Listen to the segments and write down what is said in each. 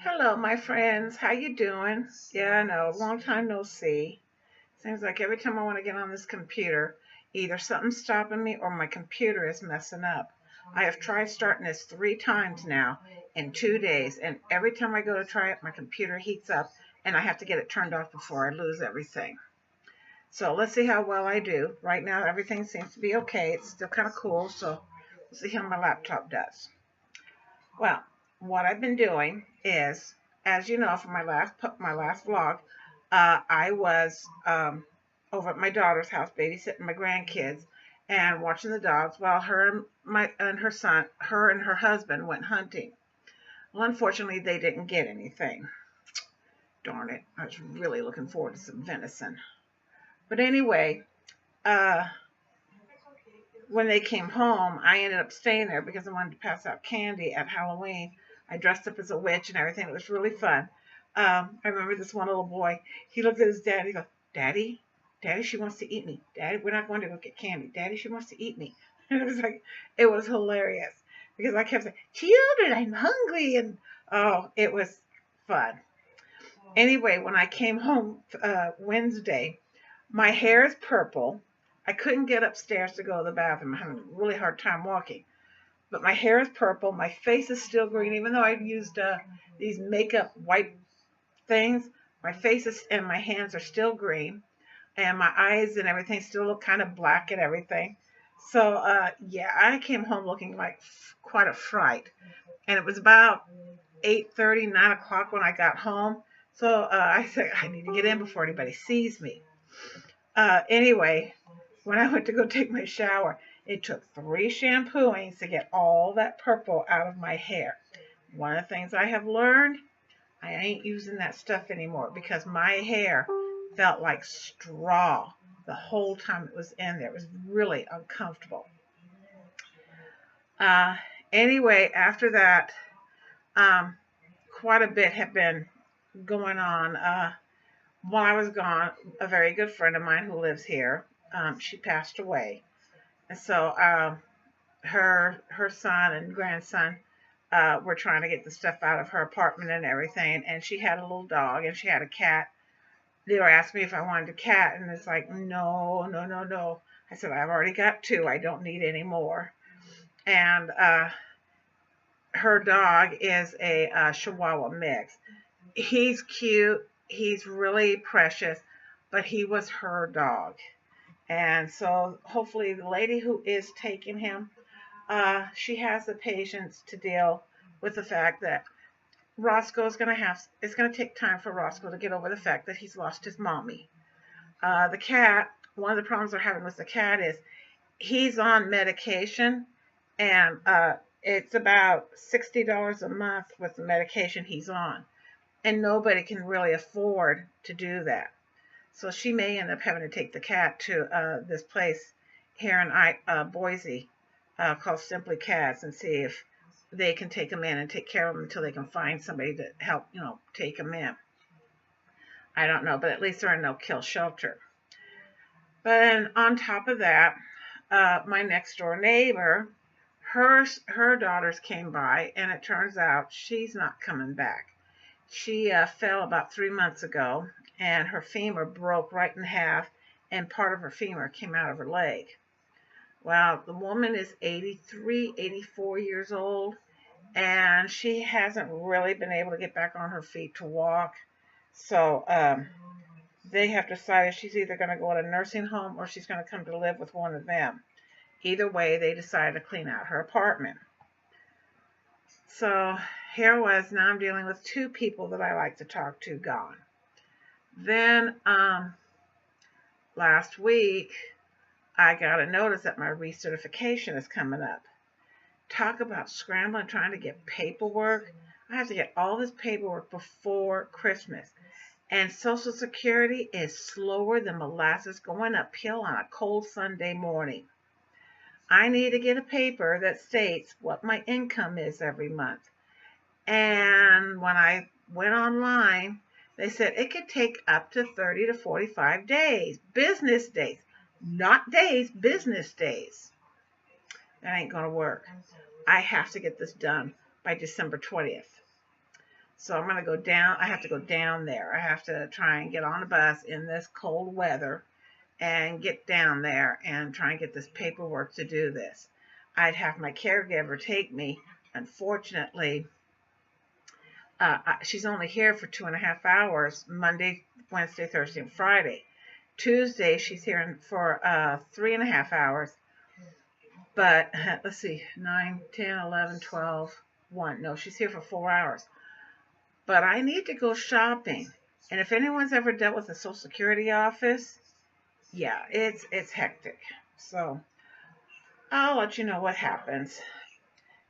Hello, my friends. How you doing? Yeah, I know. Long time no see. Seems like every time I want to get on this computer, either something's stopping me or my computer is messing up. I have tried starting this 3 times now in 2 days, and every time I go to try it, my computer heats up, and I have to get it turned off before I lose everything. So let's see how well I do. Right now, everything seems to be okay. It's still kind of cool, so we'll see how my laptop does. Well, what I've been doing is, as you know, from my last vlog, I was over at my daughter's house babysitting my grandkids and watching the dogs while her and her husband went hunting. Well, unfortunately, they didn't get anything. Darn it! I was really looking forward to some venison. But anyway, uh, when they came home, I ended up staying there because I wanted to pass out candy at Halloween. I dressed up as a witch and everything. It was really fun. I remember this one little boy. He looked at his dad. He goes, "Daddy, Daddy, she wants to eat me. Daddy, we're not going to go get candy. Daddy, she wants to eat me." And it was hilarious because I kept saying, "Children, I'm hungry," and oh, it was fun. Anyway, when I came home Wednesday, my hair is purple. I couldn't get upstairs to go to the bathroom. I'm having a really hard time walking. But my hair is purple. My face is still green, even though I've used these makeup white things. My face is, and my hands are still green, and my eyes and everything still look kind of black and everything. So yeah, I came home looking like quite a fright, and it was about 8:30, 9 o'clock when I got home. So I said I need to get in before anybody sees me. Anyway, when I went to go take my shower, it took 3 shampooings to get all that purple out of my hair. One of the things I have learned, I ain't using that stuff anymore because my hair felt like straw the whole time it was in there. It was really uncomfortable. Uh, anyway, after that, um, quite a bit had been going on. While I was gone, a very good friend of mine who lives here, she passed away. And so her son and grandson were trying to get the stuff out of her apartment and everything. And she had a little dog and she had a cat. They were asking me if I wanted a cat, and it's like, no, no, no, no. I said, I've already got 2. I don't need any more. And her dog is a Chihuahua mix. He's cute. He's really precious, but he was her dog. And so hopefully the lady who is taking him, she has the patience to deal with the fact that it's going to take time for Roscoe to get over the fact that he's lost his mommy. The cat, one of the problems they're having with the cat is he's on medication, and it's about $60 a month with the medication he's on. And nobody can really afford to do that. So she may end up having to take the cat to this place here in Boise called Simply Cats and see if they can take him in and take care of him until they can find somebody to help, take him in. I don't know, but at least they're in no-kill shelter. But then on top of that, my next door neighbor, her daughters came by, and it turns out she's not coming back. She fell about 3 months ago, and her femur broke right in half, and part of her femur came out of her leg. Well, the woman is 83, 84 years old, and she hasn't really been able to get back on her feet to walk. So they have decided she's either going to go to a nursing home or she's going to come to live with one of them. Either way, they decided to clean out her apartment. So here I was, now I'm dealing with 2 people that I like to talk to gone. Then last week, I got a notice that my recertification is coming up. Talk about scrambling, trying to get paperwork. I have to get all this paperwork before Christmas. And Social Security is slower than molasses going uphill on a cold Sunday morning. I need to get a paper that states what my income is every month. And when I went online, they said it could take up to 30 to 45 days, business days, not days, business days. That ain't going to work. I have to get this done by December 20th. So I'm going to go down. I have to go down there. I have to try and get on a bus in this cold weather and get down there and try and get this paperwork to do this. I'd have my caregiver take me. Unfortunately, she's only here for 2.5 hours, Monday, Wednesday, Thursday, and Friday. Tuesday, she's here for 3.5 hours. But let's see, 9, 10, 11, 12, 1. No, she's here for 4 hours. But I need to go shopping. And if anyone's ever dealt with the Social Security office, yeah, it's hectic. So I'll let you know what happens.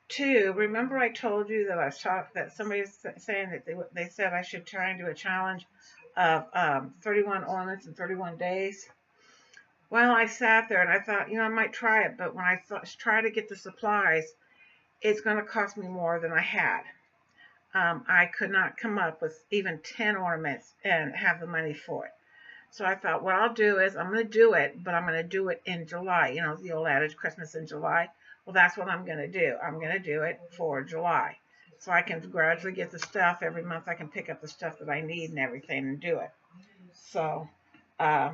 2, remember I told you that I saw that somebody's saying that they said I should try and do a challenge of 31 ornaments in 31 days. Well, I sat there and I thought, I might try it, but when I try to get the supplies, it's going to cost me more than I had. I could not come up with even 10 ornaments and have the money for it. So I thought, what I'll do is I'm going to do it, but I'm going to do it in July. The old adage, Christmas in July. Well, that's what I'm going to do. I'm going to do it for July. So I can gradually get the stuff. Every month I can pick up the stuff that I need and everything and do it. So I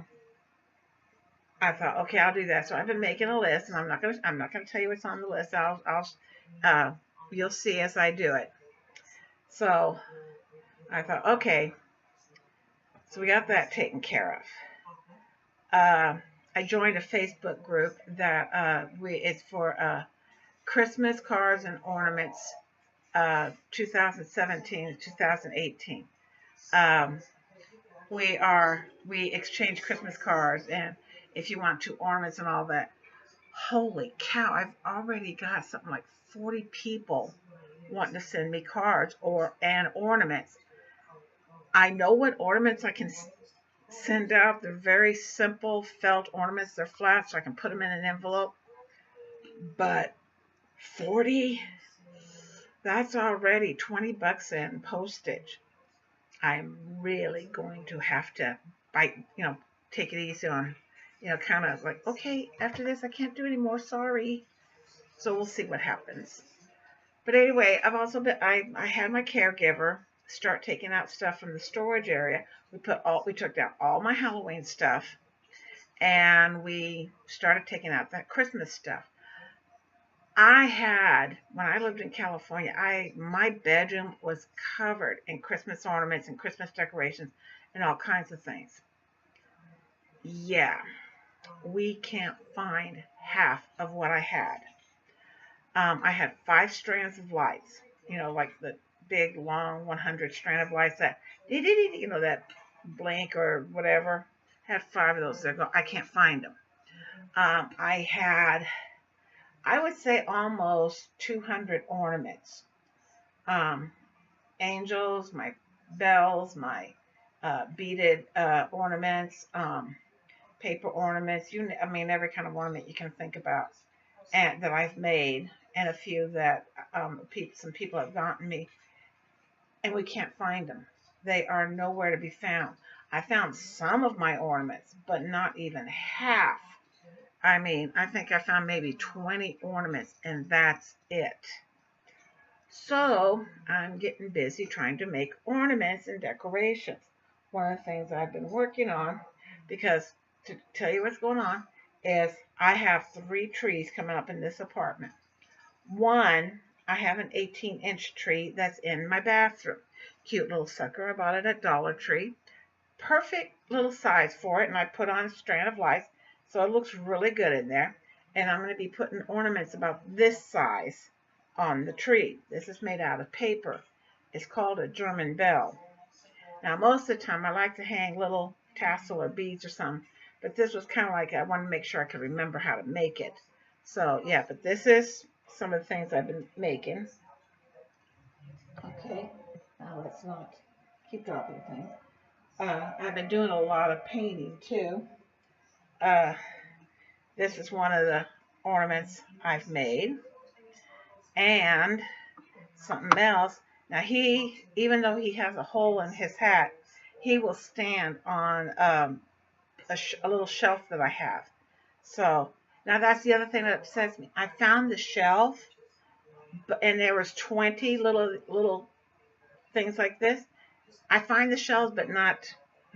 thought, okay, I'll do that. So I've been making a list, and I'm not gonna tell you what's on the list. You'll see as I do it. So I thought, okay, so we got that taken care of. I joined a Facebook group that it's for Christmas cards and ornaments, 2017 and 2018. We exchange Christmas cards, and if you want 2 ornaments and all that. Holy cow, I've already got something like 40 people wanting to send me cards and ornaments. I know what ornaments I can send out. They're very simple felt ornaments. They're flat, so I can put them in an envelope. But 40, that's already 20 bucks in postage. I'm really going to have to take it easy on, kind of like, okay, after this I can't do any more, sorry. So we'll see what happens. But anyway, I've also been, I had my caregiver start taking out stuff from the storage area. We took down all my Halloween stuff, and we started taking out that Christmas stuff. When I lived in California, my bedroom was covered in Christmas ornaments and Christmas decorations and all kinds of things. Yeah, we can't find half of what I had. I had 5 strands of lights, like the big, long 100 strand of lights that, that blink or whatever. Had 5 of those. I can't find them. I had, I would say, almost 200 ornaments. Angels, my bells, my beaded ornaments, paper ornaments, every kind of ornament you can think about, and that I've made, and a few that some people have gotten me, and we can't find them. They are nowhere to be found. I found some of my ornaments, but not even half. I think I found maybe 20 ornaments, and that's it. So I'm getting busy trying to make ornaments and decorations. One of the things I've been working on, because to tell you what's going on, is I have 3 trees coming up in this apartment. One, I have an 18-inch tree that's in my bathroom. Cute little sucker. I bought it at Dollar Tree. Perfect little size for it, and I put on a strand of lights, so it looks really good in there. And I'm going to be putting ornaments about this size on the tree. This is made out of paper. It's called a German bell. Now, most of the time, I like to hang little tassel or beads or something, but this was kind of like, I wanted to make sure I could remember how to make it. So, yeah, but this is some of the things I've been making. Okay, now let's not keep dropping things. I've been doing a lot of painting, too. This is one of the ornaments I've made. And something else. Now, even though he has a hole in his hat, he will stand on a little shelf that I have. So, now that's the other thing that upsets me. I found the shelf, and there was 20 little things like this. I find the shells, but not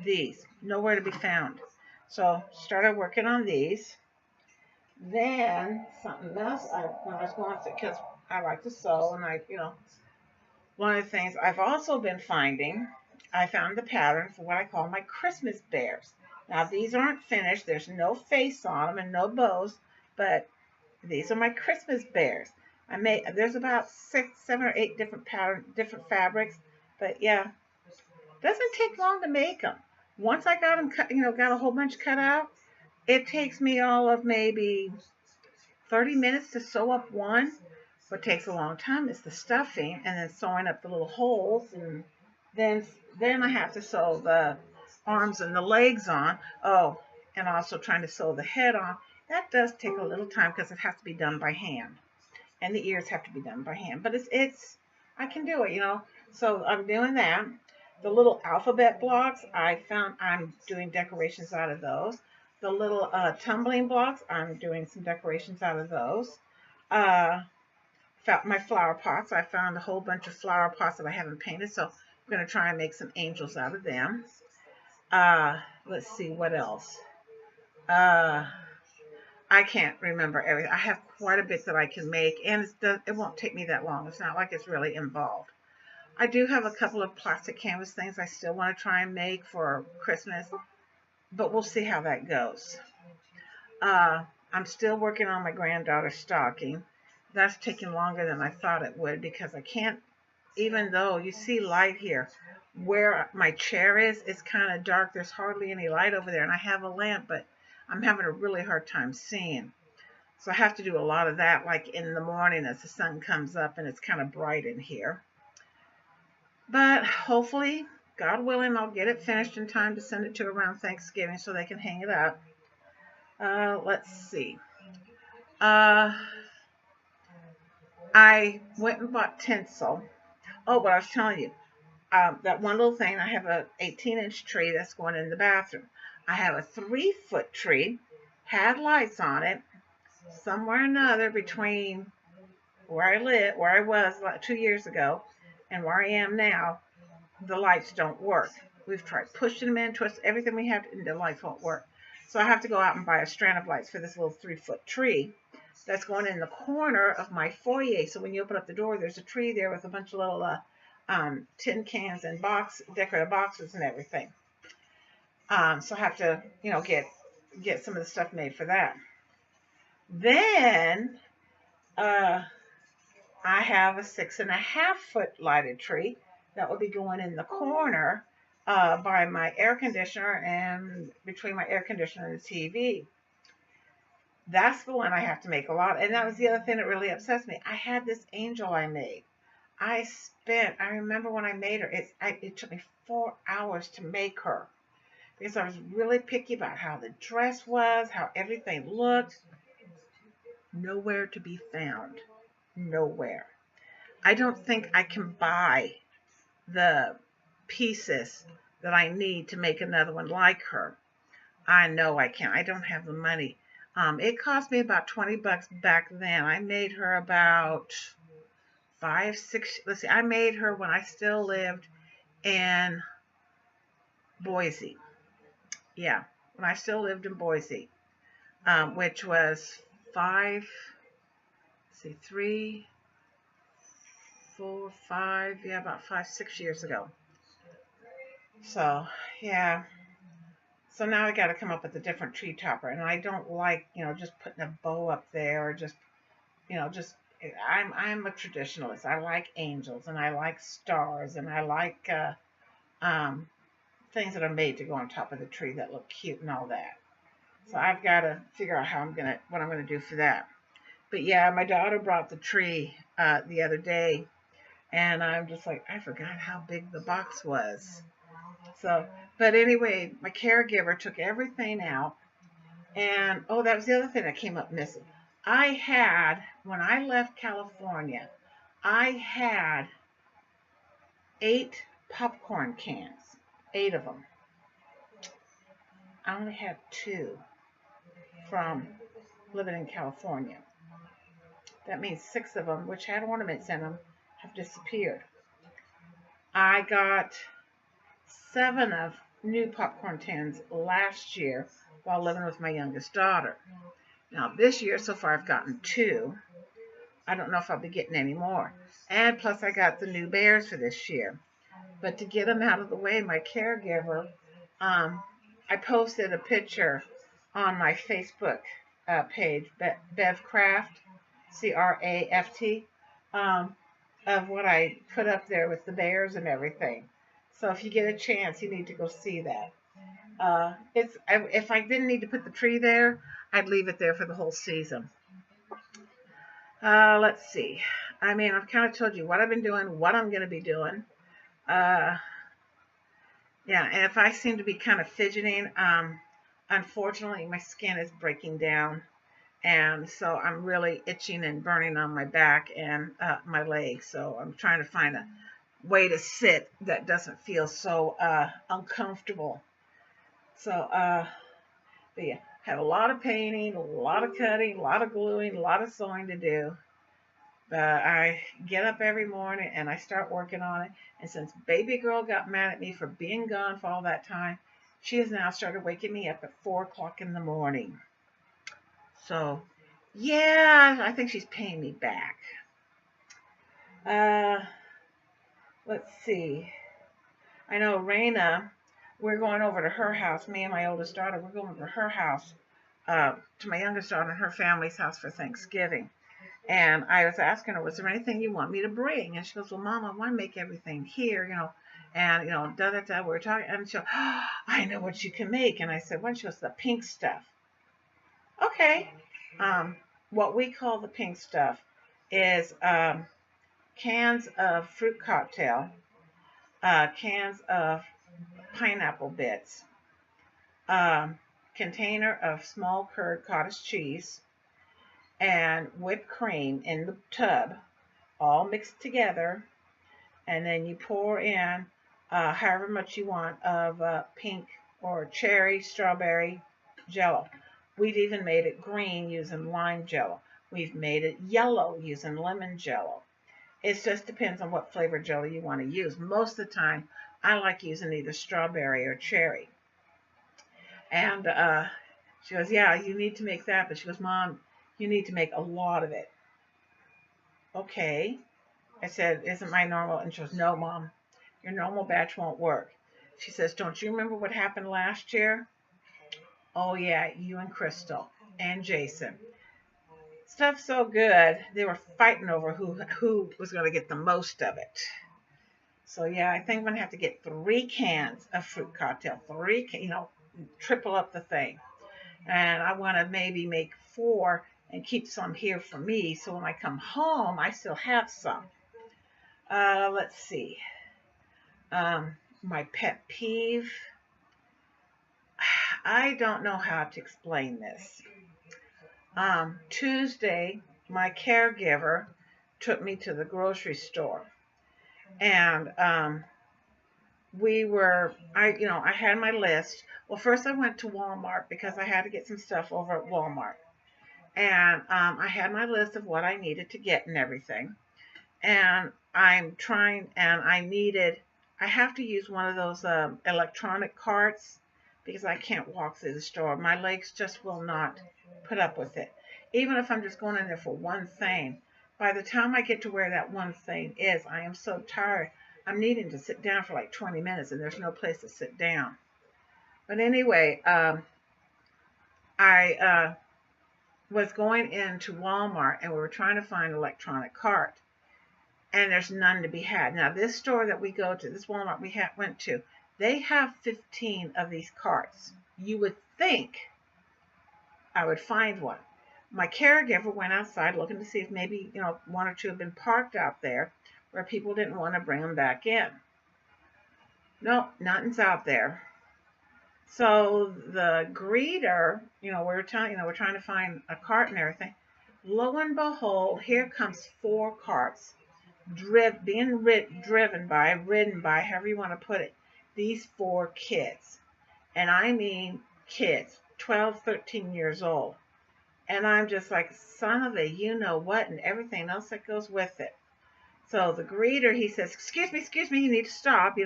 these. Nowhere to be found. So started working on these. Then something else when I was going to, because I like to sew, and one of the things I've also been finding, I found the pattern for what I call my Christmas bears. Now these aren't finished. There's no face on them and no bows, but these are my Christmas bears. There's about 6, 7, or 8 different fabrics, but yeah, doesn't take long to make them. Once I got them cut, got a whole bunch cut out, it takes me all of maybe 30 minutes to sew up one. What takes a long time is the stuffing and then sewing up the little holes, and then I have to sew the arms and the legs on. Oh, and also trying to sew the head on. That does take a little time because it has to be done by hand, and the ears have to be done by hand. But it's I can do it, So I'm doing that. The little alphabet blocks, I'm doing decorations out of those. The little tumbling blocks, I'm doing some decorations out of those. My flower pots, I found a whole bunch of flower pots that I haven't painted, so I'm going to try and make some angels out of them. Let's see, what else? I can't remember everything. I have quite a bit that I can make, and it won't take me that long. It's not like it's really involved. I do have a couple of plastic canvas things I still want to try and make for Christmas, but we'll see how that goes. I'm still working on my granddaughter's stocking. That's taking longer than I thought it would because I can't, even though you see light here, where my chair is, it's kind of dark. There's hardly any light over there, and I have a lamp, but I'm having a really hard time seeing. So I have to do a lot of that, like in the morning as the sun comes up and it's kind of bright in here. But hopefully, God willing, I'll get it finished in time to send it to around Thanksgiving so they can hang it up. Let's see. I went and bought tinsel. Oh, but I was telling you, that one little thing, I have a 18-inch tree that's going in the bathroom. I have a 3-foot tree, had lights on it, somewhere or another between where I was like 2 years ago, and where I am now, the lights don't work. We've tried pushing them in, twist everything we have, and the lights won't work. So I have to go out and buy a strand of lights for this little 3-foot tree that's going in the corner of my foyer. So when you open up the door, there's a tree there with a bunch of little tin cans and decorative boxes and everything. So I have to, get some of the stuff made for that. Then I have a 6.5-foot lighted tree that will be going in the corner by my air conditioner and between my air conditioner and the TV. That's the one I have to make a lot. And that was the other thing that really upsets me. I had this angel I made. I remember when I made her, it took me 4 hours to make her because I was really picky about how the dress was, how everything looked. Nowhere to be found. Nowhere. I don't think I can buy the pieces that I need to make another one like her. I know I can't. I don't have the money. It cost me about $20 back then. I made her about 5, 6. Let's see. I made her when I still lived in Boise. Yeah, when I still lived in Boise, which was 5. Let's see, 3, 4, 5. Yeah, about 5, 6 years ago. So yeah. So now I got to come up with a different tree topper, and I don't like, just putting a bow up there or just. I'm a traditionalist. I like angels and I like stars and I like things that are made to go on top of the tree that look cute and all that. So I've got to figure out what I'm gonna do for that. But yeah, my daughter brought the tree the other day, and I'm just like, I forgot how big the box was. So, but anyway, my caregiver took everything out, and that was the other thing that came up missing. When I left California, I had 8 popcorn cans, 8 of them. I only have 2 from living in California. That means 6 of them, which had ornaments in them, have disappeared. I got 7 of new popcorn tins last year while living with my youngest daughter. Now this year so far I've gotten 2. I don't know if I'll be getting any more. And plus I got the new bears for this year. But to get them out of the way, my caregiver, I posted a picture on my Facebook page, Bev Craft, Craft, of what I put up there with the bears and everything. So if you get a chance, you need to go see that. If I didn't need to put the tree there, I'd leave it there for the whole season. Let's see. I mean, I've kind of told you what I've been doing, what I'm going to be doing. Yeah, and if I seem to be kind of fidgeting, unfortunately, my skin is breaking down. And so I'm really itching and burning on my back and my legs. So I'm trying to find a way to sit that doesn't feel so uncomfortable. So, but yeah, have a lot of painting, a lot of cutting, a lot of gluing, a lot of sewing to do. But I get up every morning and I start working on it. And since baby girl got mad at me for being gone for all that time, she has now started waking me up at 4 o'clock in the morning. So, yeah, I think she's paying me back. Let's see. I know Raina, we're going over to her house. Me and my oldest daughter, we're going over to her house, to my youngest daughter and her family's house for Thanksgiving. And I was asking her, was there anything you want me to bring? And she goes, well, Mom, I want to make everything here, and, da-da-da, we're talking. And she goes, oh, I know what you can make. And I said, what? She goes, the pink stuff. Okay. What we call the pink stuff is cans of fruit cocktail, cans of pineapple bits, container of small curd cottage cheese, and whipped cream in the tub, all mixed together. And then you pour in however much you want of pink or cherry, strawberry jello. We've even made it green using lime jello. We've made it yellow using lemon jello. It just depends on what flavor jello you want to use. Most of the time, I like using either strawberry or cherry. And she goes, yeah, you need to make that. But she goes, Mom, you need to make a lot of it. Okay. I said, isn't my normal? And she goes, no, Mom, your normal batch won't work. She says, don't you remember what happened last year? Oh, yeah, you and Crystal and Jason. Stuff's so good, they were fighting over who was going to get the most of it. So, yeah, I think I'm going to have to get 3 cans of fruit cocktail. 3, triple up the thing. And I want to maybe make 4 and keep some here for me. So when I come home, I still have some. Let's see. My pet peeve. I don't know how to explain this. Tuesday, my caregiver took me to the grocery store, and I had my list. Well, first I went to Walmart because I had to get some stuff over at Walmart, and I had my list of what I needed to get and everything. And I have to use one of those electronic carts because I can't walk through the store. My legs just will not put up with it. Even if I'm just going in there for one thing, by the time I get to where that one thing is, I am so tired. I'm needing to sit down for like 20 minutes and there's no place to sit down. But anyway, I was going into Walmart and we were trying to find an electronic cart. And there's none to be had. Now, this store that we go to, this Walmart we went to, they have 15 of these carts. You would think I would find one. My caregiver went outside looking to see if maybe, 1 or 2 have been parked out there where people didn't want to bring them back in. No, nothing's out there. So the greeter, we're trying to find a cart and everything. Lo and behold, here comes 4 carts. Ridden by, however you want to put it, these 4 kids. And I mean kids, 12, 13 years old. And I'm just like, son of a you-know-what, and everything else that goes with it. So the greeter, he says, excuse me, you need to stop,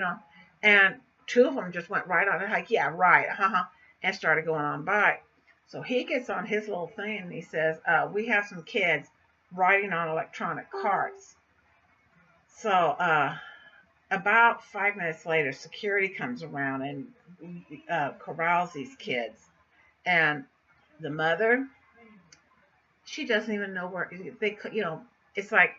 And two of them just went right on it, like, yeah, right, and started going on by. So he gets on his little thing and he says, we have some kids riding on electronic carts. So about 5 minutes later, security comes around and corrals these kids. And the mother, she doesn't even know where they, it's like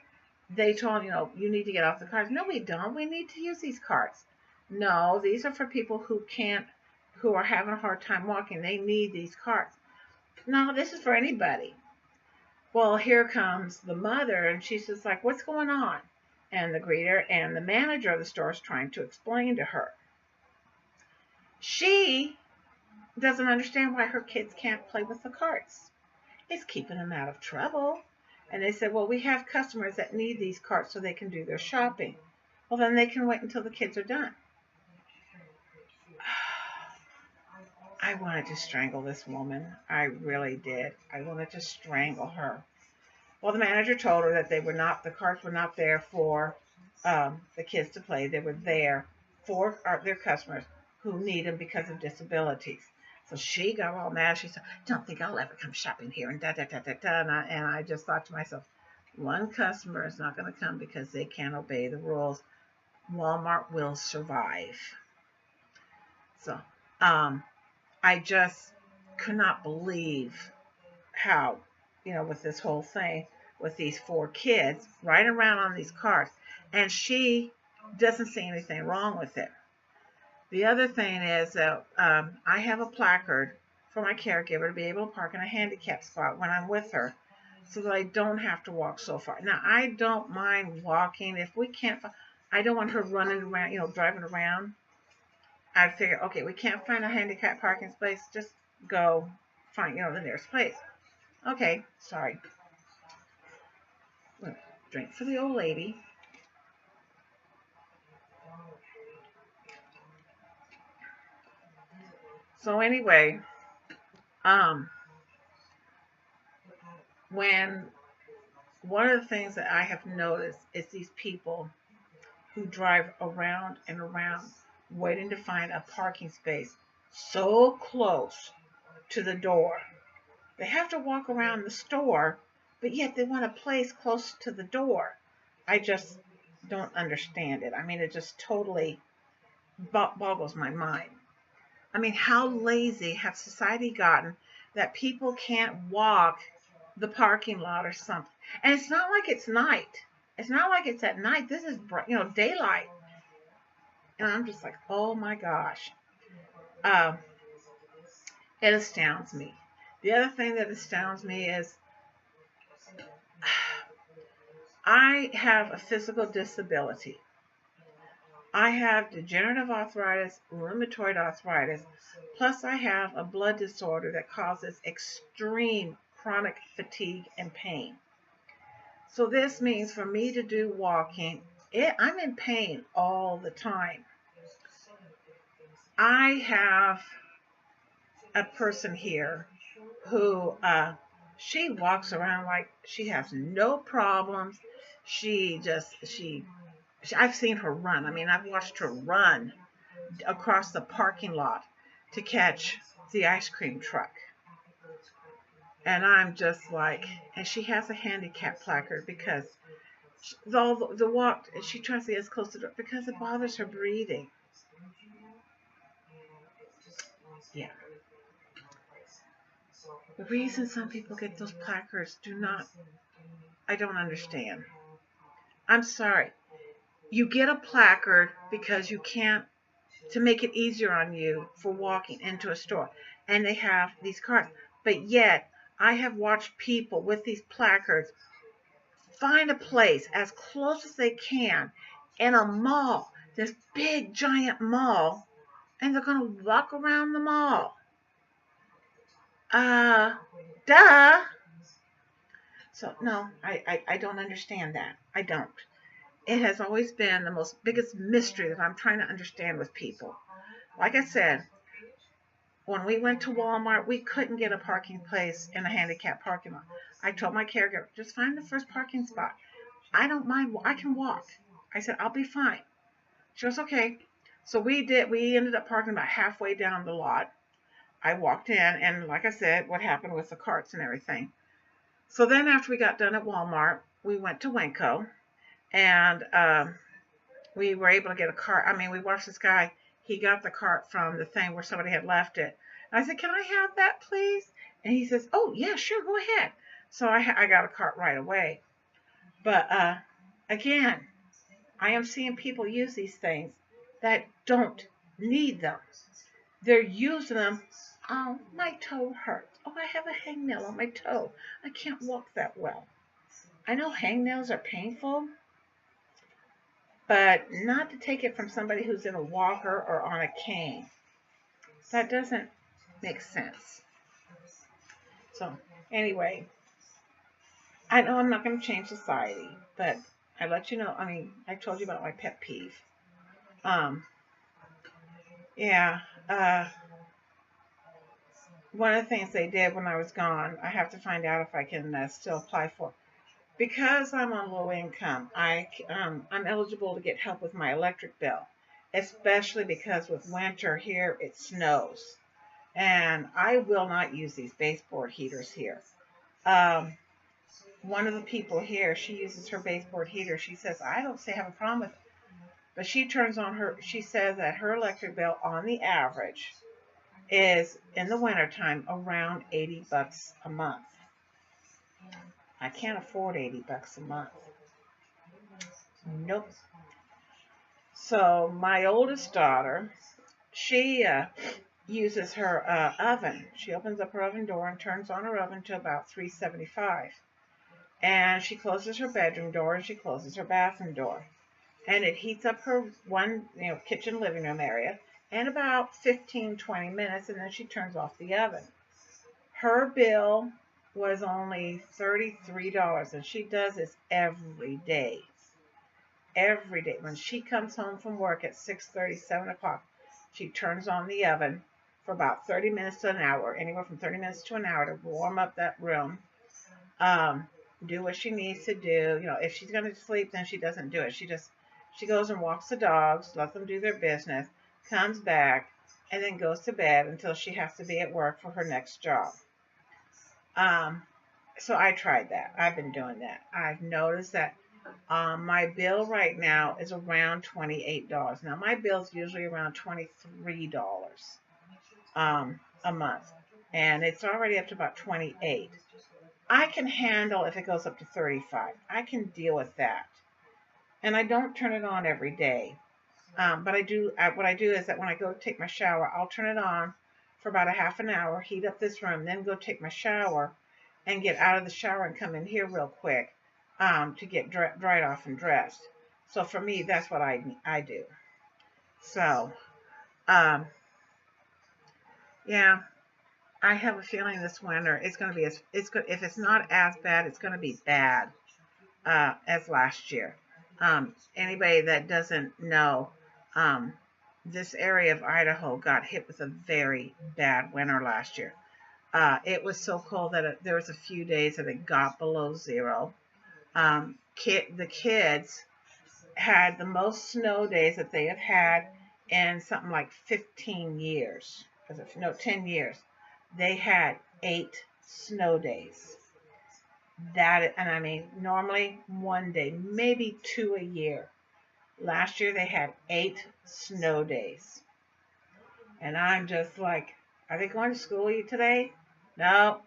they told, you need to get off the carts. No, we don't. We need to use these carts. No, these are for people who are having a hard time walking. They need these carts. No, this is for anybody. Well, here comes the mother, and she's just like, what's going on? And the greeter and the manager of the store is trying to explain to her. She doesn't understand why her kids can't play with the carts. It's keeping them out of trouble. And they said, well, we have customers that need these carts so they can do their shopping. Well, then they can wait until the kids are done. I wanted to strangle this woman. I really did. I wanted to strangle her. Well, the manager told her that the carts were not there for the kids to play. They were there for their customers who need them because of disabilities. So she got all mad. She said, don't think I'll ever come shopping here, and da-da-da-da-da. And I just thought to myself, one customer is not going to come because they can't obey the rules. Walmart will survive. So I just could not believe how, with this whole thing, with these 4 kids riding around on these cars, and she doesn't see anything wrong with it. The other thing is that I have a placard for my caregiver to be able to park in a handicap spot when I'm with her so that I don't have to walk so far. Now, I don't mind walking. If we can't, I don't want her running around, driving around. I figure, okay, we can't find a handicap parking space. Just go find, the nearest place. Okay, sorry. Drink for the old lady. So anyway, when one of the things that I have noticed is these people who drive around and around waiting to find a parking space so close to the door. They have to walk around the store, but yet they want a place close to the door. I just don't understand it. I mean, it just totally boggles my mind. I mean, how lazy have society gotten that people can't walk the parking lot or something? And it's not like it's night. It's not like it's at night. This is, daylight. And I'm just like, oh my gosh. It astounds me. The other thing that astounds me is I have a physical disability. I have degenerative arthritis, rheumatoid arthritis, plus I have a blood disorder that causes extreme chronic fatigue and pain. So this means for me to do walking, I'm in pain all the time. I have a person here who she walks around like she has no problems. I've seen her run. I mean, I've watched her run across the parking lot to catch the ice cream truck. And I'm just like, and she has a handicap placard because the walk, she tries to get as close to the door because it bothers her breathing. Yeah. The reason some people get those placards I don't understand. I'm sorry. You get a placard because you can't, to make it easier on you for walking into a store. And they have these cards. But yet, I have watched people with these placards find a place as close as they can in a mall, this big, giant mall, and they're going to walk around the mall. Duh. So, no, I don't understand that. I don't. It has always been the biggest mystery that I'm trying to understand with people. Like I said, when we went to Walmart, we couldn't get a parking place in a handicapped parking lot. I told my caregiver, just find the first parking spot. I don't mind. I can walk. I said, I'll be fine. She goes, okay. So we ended up parking about halfway down the lot. I walked in, and like I said, what happened with the carts and everything. So then after we got done at Walmart, we went to Winco, and we were able to get a cart. I mean, we watched this guy. He got the cart from the thing where somebody had left it. And I said, can I have that, please? And he says, oh, yeah, sure, go ahead. So I got a cart right away. But again, I am seeing people use these things that don't need them. They're using them. Oh, my toe hurts. Oh, I have a hangnail on my toe. I can't walk that well. I know hangnails are painful, but not to take it from somebody who's in a walker or on a cane. That doesn't make sense. So anyway, I know I'm not going to change society, but I let you know. I mean, I told you about my pet peeve. Um, yeah. One of the things they did when I was gone, I have to find out if I can still apply for. Because I'm on low income, I'm eligible to get help with my electric bill, especially because with winter here it snows, and I will not use these baseboard heaters here. One of the people here, she uses her baseboard heater. She says I don't say have a problem with it, but she turns on her. She says that her electric bill on the average is in the wintertime around $80 a month. I can't afford $80 a month. Nope. So my oldest daughter, she uses her oven. She opens up her oven door and turns on her oven to about 375. And she closes her bedroom door and she closes her bathroom door. And it heats up her one, kitchen living room area in about 15-20 minutes, and then she turns off the oven. Her bill was only $33, and she does this every day. Every day. When she comes home from work at 6:30, 7 o'clock, she turns on the oven for about 30 minutes to an hour, anywhere from 30 minutes to an hour, to warm up that room, do what she needs to do. If she's going to sleep, then she doesn't do it. She goes and walks the dogs, lets them do their business, comes back, and then goes to bed until she has to be at work for her next job. So I tried that. I've been doing that. I've noticed that my bill right now is around $28. Now, my bill's usually around $23 a month, and it's already up to about $28. I can handle if it goes up to $35. I can deal with that. And I don't turn it on every day. But what I do is that when I go take my shower, I'll turn it on for about a half an hour, heat up this room, then go take my shower and get out of the shower and come in here real quick to get dried off and dressed. So for me, that's what I do. So, yeah, I have a feeling this winter it's going to be if it's not as bad, it's going to be bad as last year. Anybody that doesn't know, this area of Idaho got hit with a very bad winter last year. It was so cold that there was a few days that it got below zero. The kids had the most snow days that they have had in something like 15 years. 10 years. They had 8 snow days. And I mean, normally one day, maybe 2 a year. Last year they had 8 snow days. And I'm just like, are they going to school today? No,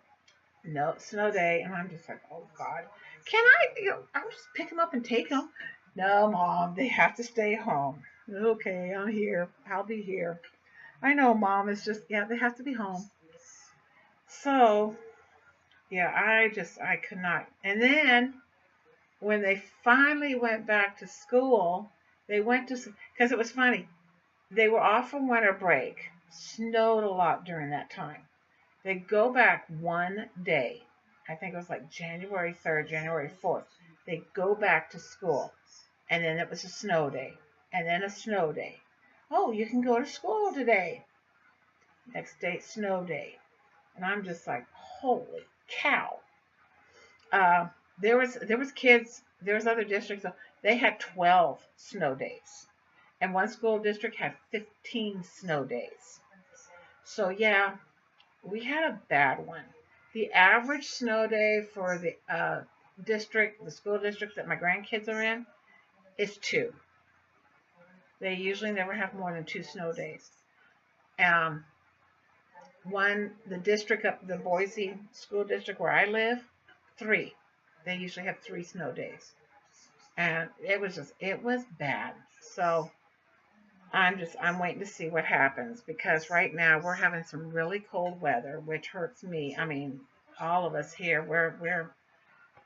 snow day. And I'm just like, oh God, can I'll just pick them up and take them. No, Mom, they have to stay home. Okay, I'm here. I'll be here. I know, Mom, it's just, they have to be home. So, yeah, I could not. And then when they finally went back to school, because it was funny, they were off for winter break, snowed a lot during that time. They go back one day, I think it was like January 3rd, January 4th. They go back to school, and then it was a snow day, and then a snow day. Oh, you can go to school today. Next day, snow day. And I'm just like, holy cow. There was kids, there was other districts, they had 12 snow days. And one school district had 15 snow days. So yeah, we had a bad one. The average snow day for the the school district that my grandkids are in, is 2. They usually never have more than 2 snow days. Um, the district up the Boise school district where I live, 3. They usually have 3 snow days, and it was bad. So I'm waiting to see what happens, because right now we're having some really cold weather, which hurts me. I mean, all of us here,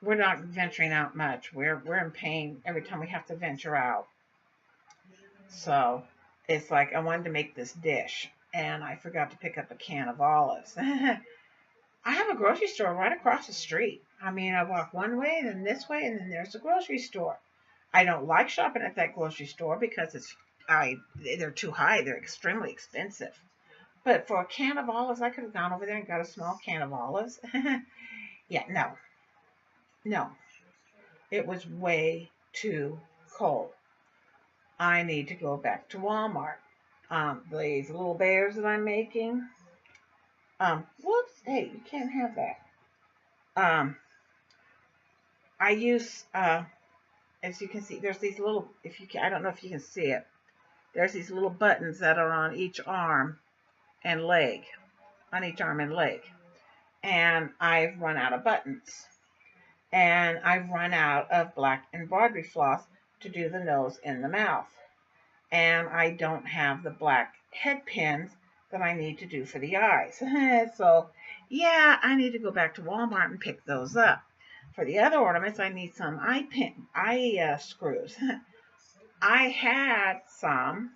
we're not venturing out much. We're in pain every time we have to venture out. So it's like I wanted to make this dish, and I forgot to pick up a can of olives. I have a grocery store right across the street. I mean, I walk one way and then this way, and then there's a grocery store. I don't like shopping at that grocery store because they're too high. They're extremely expensive. But for a can of olives, I could have gone over there and got a small can of olives. Yeah, no, no. It was way too cold. I need to go back to Walmart. These little bears that I'm making. Whoops, hey, you can't have that. Um, I use, as you can see, there's these little, I don't know if you can see it. There's these little buttons that are on each arm and leg, And I've run out of buttons. And I've run out of black embroidery floss to do the nose and the mouth. And I don't have the black head pins that I need to do for the eyes. So, yeah, I need to go back to Walmart and pick those up. For the other ornaments, I need some eye screws. I had some.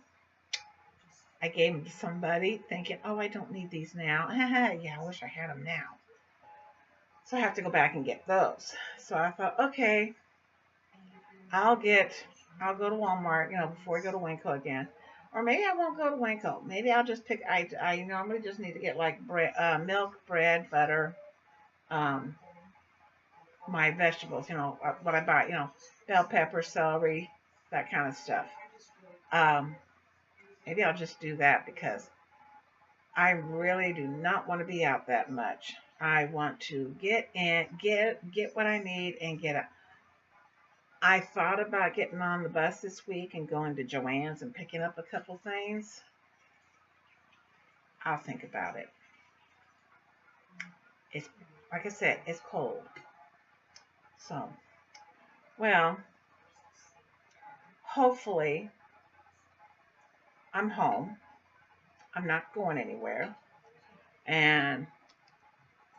I gave them to somebody thinking, oh, I don't need these now. Yeah, I wish I had them now. So I have to go back and get those. So I thought, okay, I'll go to Walmart, before I go to Winco again. Or maybe I won't go to Winco. Maybe I'll just pick, I normally just need to get like bread, milk, bread, butter, my vegetables, what I buy, bell pepper, celery, that kind of stuff. Maybe I'll just do that, because I really do not want to be out that much. I want to get what I need and get it. I thought about getting on the bus this week and going to Joann's and picking up a couple things. I'll think about it. It's, like I said, it's cold. So, well, hopefully I'm home. I'm not going anywhere. And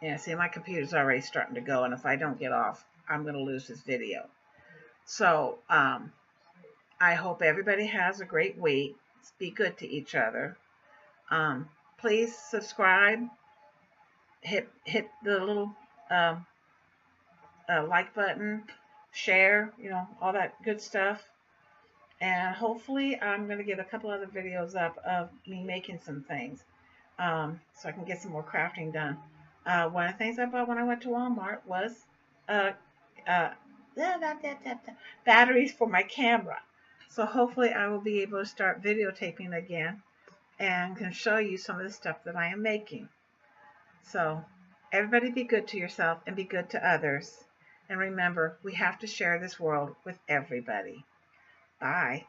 yeah, see, my computer's already starting to go, and if I don't get off, I'm going to lose this video. So, I hope everybody has a great week. Be good to each other. Please subscribe. Hit the little like button. Share, all that good stuff. And hopefully I'm going to get a couple other videos up of me making some things, so I can get some more crafting done. One of the things I bought when I went to Walmart was batteries for my camera. So hopefully I will be able to start videotaping again and can show you some of the stuff that I am making. So everybody be good to yourself and be good to others. And remember, we have to share this world with everybody. Bye.